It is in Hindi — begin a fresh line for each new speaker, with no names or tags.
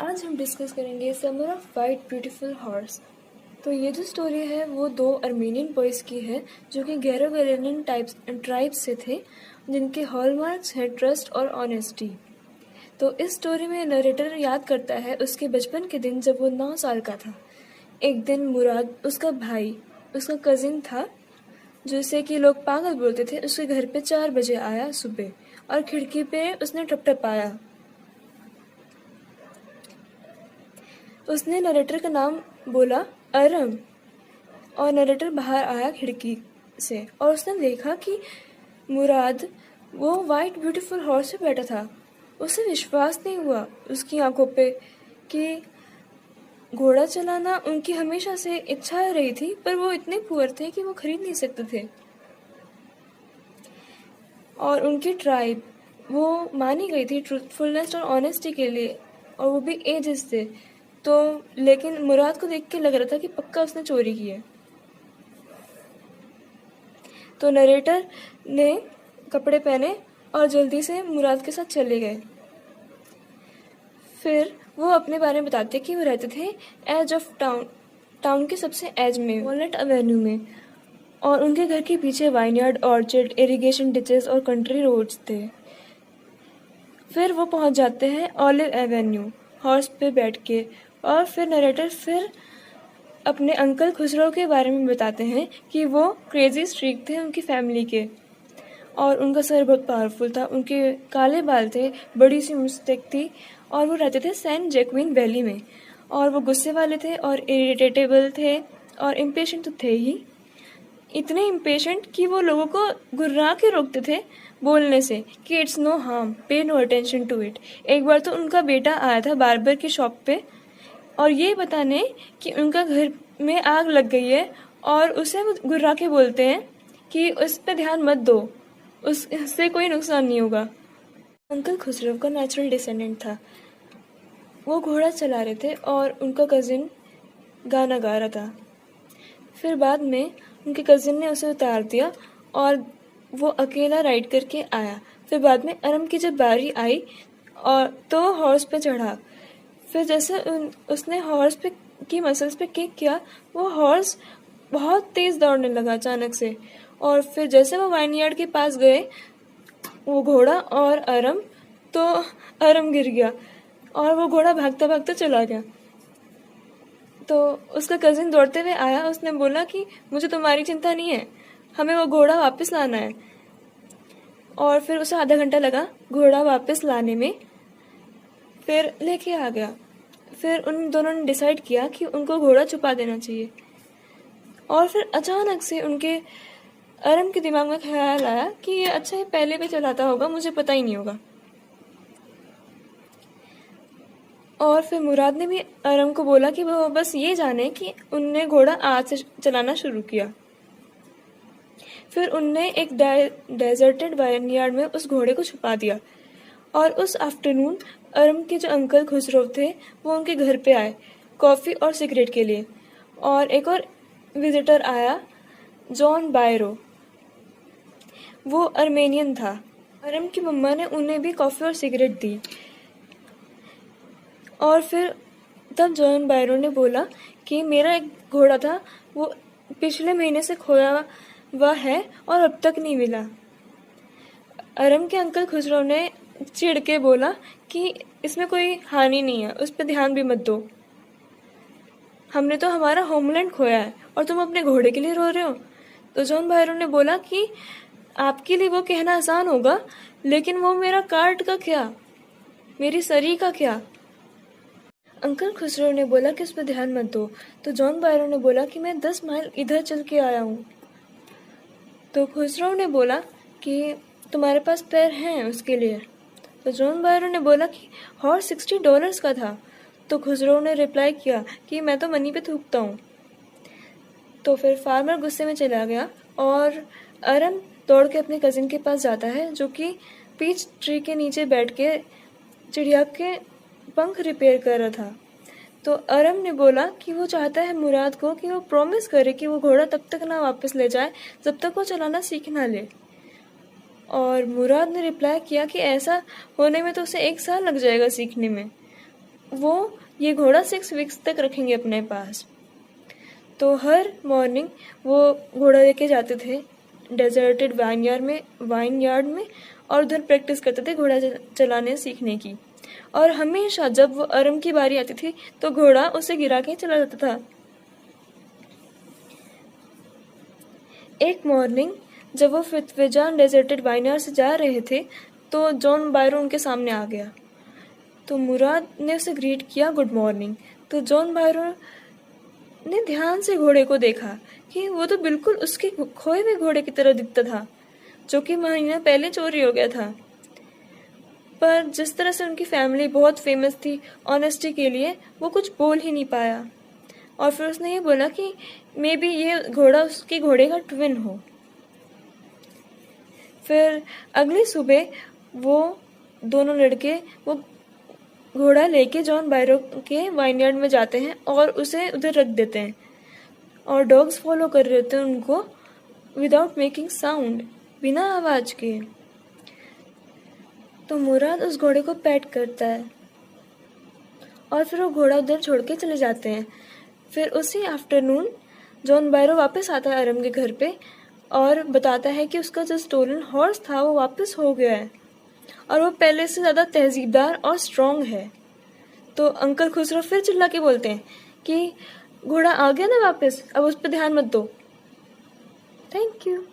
आज हम डिस्कस करेंगे summer of white beautiful horse. तो ये जो स्टोरी है वो दो अर्मेनियन बॉयज़ की है जो कि गैरो-गैलेनियन ट्राइब्स से थे, जिनके हॉलमार्क्स हैं ट्रस्ट और ऑनेस्टी। तो इस स्टोरी में नरेटर याद करता है उसके बचपन के दिन जब वो 9 साल का था। एक दिन मुराद, उसका भाई, उसका कज़िन था जिसे कि लोग पागल बोलते थे, उसके घर पे 4 बजे आया सुबह और खिड़की पे उसने टपटपाया। उसने नरेटर का नाम बोला, अरम, और नरेटर बाहर आया खिड़की से और उसने देखा कि मुराद वो वाइट ब्यूटीफुल हॉर्स पे बैठा था। उसे विश्वास नहीं हुआ उसकी आंखों पे कि घोड़ा चलाना उनकी हमेशा से इच्छा रही थी, पर वो इतने पुअर थे कि वो खरीद नहीं सकते थे। और उनकी ट्राइब वो मानी गई थी ट्रूथफुलनेस और ऑनेस्टी के लिए, और वो भी एजेस से। तो लेकिन मुराद को देख के लग रहा था कि पक्का उसने चोरी की है। तो नरेटर ने कपड़े पहने और जल्दी से मुराद के साथ चले गए। फिर वो अपने बारे में बताते कि वो रहते थे एज ऑफ टाउन के सबसे एज में, वॉलनट एवेन्यू में, और उनके घर के पीछे वाइनयार्ड, ऑर्चर्ड, इरिगेशन डिचेस और कंट्री रोड्स थे। फिर वो पहुंच जाते हैं ऑलिव एवेन्यू हॉर्स पे बैठ के, और फिर नरेटर फिर अपने अंकल खुसरो के बारे में बताते हैं कि वो क्रेजी स्ट्रीक थे उनकी फैमिली के, और उनका सर बहुत पावरफुल था, उनके काले बाल थे, बड़ी सी मुस्टैच थी, और वो रहते थे सैन जैक्विन वैली में, और वो गुस्से वाले थे और इरिटेटेबल थे और इम्पेशेंट तो थे ही, इतने इम्पेशेंट कि वो लोगों को गुर्रा के रोकते थे बोलने से कि इट्स नो हार्म, पे नो अटेंशन टू इट। एक बार तो उनका बेटा आया था बार्बर की शॉप पे और ये बताने कि उनका घर में आग लग गई है, और उसे वो गुर्रा के बोलते हैं कि उस पर ध्यान मत दो, उससे कोई नुकसान नहीं होगा। अंकल खुसरो का नेचुरल डिसेंडेंट था। वो घोड़ा चला रहे थे और उनका कज़िन गाना गा रहा था। फिर बाद में उनके कज़िन ने उसे उतार दिया और वो अकेला राइड करके आया। फिर बाद में अरम की जब बारी आई और तो हॉर्स पे चढ़ा। फिर जैसे उसने हॉर्स पे की मसल्स पे किक किया, वो हॉर्स बहुत तेज़ दौड़ने लगा अचानक से, और फिर जैसे वो वाइनयार्ड के पास गए वो घोड़ा और अरम, तो अरम गिर गया और वो घोड़ा भागता भागता चला गया। तो उसका कज़िन दौड़ते हुए आया, उसने बोला कि मुझे तुम्हारी चिंता नहीं है, हमें वो घोड़ा वापस लाना है। और फिर उसे आधा घंटा लगा घोड़ा वापस लाने में, फिर लेके आ गया। फिर उन दोनों ने डिसाइड किया कि उनको घोड़ा छुपा देना चाहिए। और फिर अचानक से उनके अरम के दिमाग में ख्याल आया कि ये अच्छा है पहले भी चलाता होगा, मुझे पता ही नहीं होगा। और फिर मुराद ने भी अरम को बोला कि वो बस ये जाने कि उनने घोड़ा आज से चलाना शुरू किया। फिर उनने एक डेजर्टेड वाइनयार्ड में उस घोड़े को छुपा दिया, और उस आफ्टरनून अरम के जो अंकल खुसरो थे वो उनके घर पे आए कॉफ़ी और सिगरेट के लिए, और एक और विजिटर आया, जॉन बायरो। वो अर्मेनियन था। अरम की मम्मा ने उन्हें भी कॉफ़ी और सिगरेट दी। और फिर तब जॉन बायरो ने बोला कि मेरा एक घोड़ा था, वो पिछले महीने से खोया हुआ है और अब तक नहीं मिला। अरम के अंकल खुसरो ने चिढ़ के बोला कि इसमें कोई हानि नहीं है, उस पर ध्यान भी मत दो, हमने तो हमारा होमलैंड खोया है और तुम अपने घोड़े के लिए रो रहे हो। तो जॉन बायरो ने बोला कि आपके लिए वो कहना आसान होगा, लेकिन वो मेरा कार्ट का क्या, मेरी सरी का क्या। अंकल खुसरो ने बोला कि उस पर ध्यान मत दो। तो जॉन बायरो ने बोला कि मैं 10 माइल इधर चल के आया हूँ। तो खुसरो ने बोला कि तुम्हारे पास पैर हैं उसके लिए। तो जॉन बायरो ने बोला कि हॉर्स $60 का था। तो खुसरो ने रिप्लाई किया कि मैं तो मनी पे थूकता हूँ। तो फिर फार्मर गुस्से में चला गया और अरम दौड़ के अपने कज़िन के पास जाता है जो कि पीच ट्री के नीचे बैठ के चिड़िया के पंख रिपेयर कर रहा था। तो अरम ने बोला कि वो चाहता है मुराद को कि वो प्रॉमिस करे कि वो घोड़ा तब तक ना वापस ले जाए जब तक वो चलाना सीख ना ले। और मुराद ने रिप्लाई किया कि ऐसा होने में तो उसे 1 साल लग जाएगा सीखने में। वो ये घोड़ा 6 वीक्स तक रखेंगे अपने पास। तो हर मॉर्निंग वो घोड़ा लेके जाते थे डेजर्टेड वाइन यार्ड में और उधर प्रैक्टिस करते थे घोड़ा चलाने सीखने की। और हमेशा जब वो अरम की बारी आती थी तो घोड़ा उसे गिरा के चला जाता था। एक मॉर्निंग जब वो फित्वेजान डेजर्टेड वाइनयार्ड से जा रहे थे तो जॉन बायरो उनके सामने आ गया। तो मुराद ने उसे ग्रीट किया गुड मॉर्निंग। तो जॉन बायरो ने ध्यान से घोड़े को देखा कि वो तो बिल्कुल उसके खोए हुए घोड़े की तरह दिखता था जो कि महीना पहले चोरी हो गया था। पर जिस तरह से उनकी फैमिली बहुत फेमस थी ऑनेस्टी के लिए, वो कुछ बोल ही नहीं पाया। और फिर उसने ये बोला कि मे बी ये घोड़ा उसके घोड़े का ट्विन हो। फिर अगली सुबह वो दोनों लड़के वो घोड़ा लेके जॉन बायरो के वाइनयार्ड में जाते हैं और उसे उधर रख देते हैं और डॉग्स फॉलो कर रहे होते हैं उनको विदाउट मेकिंग साउंड, बिना आवाज के। तो मुराद उस घोड़े को पैट करता है और फिर वो घोड़ा उधर छोड़ के चले जाते हैं। फिर उसी आफ्टरनून जॉन बायरो वापस आता है अरम के घर पे और बताता है कि उसका जो स्टोलन हॉर्स था वो वापस हो गया है और वो पहले से ज़्यादा तहजीबदार और स्ट्रॉन्ग है। तो अंकल खुसरो फिर चिल्ला के बोलते हैं कि घोड़ा आ गया ना वापस, अब उस पर ध्यान मत दो। Thank you.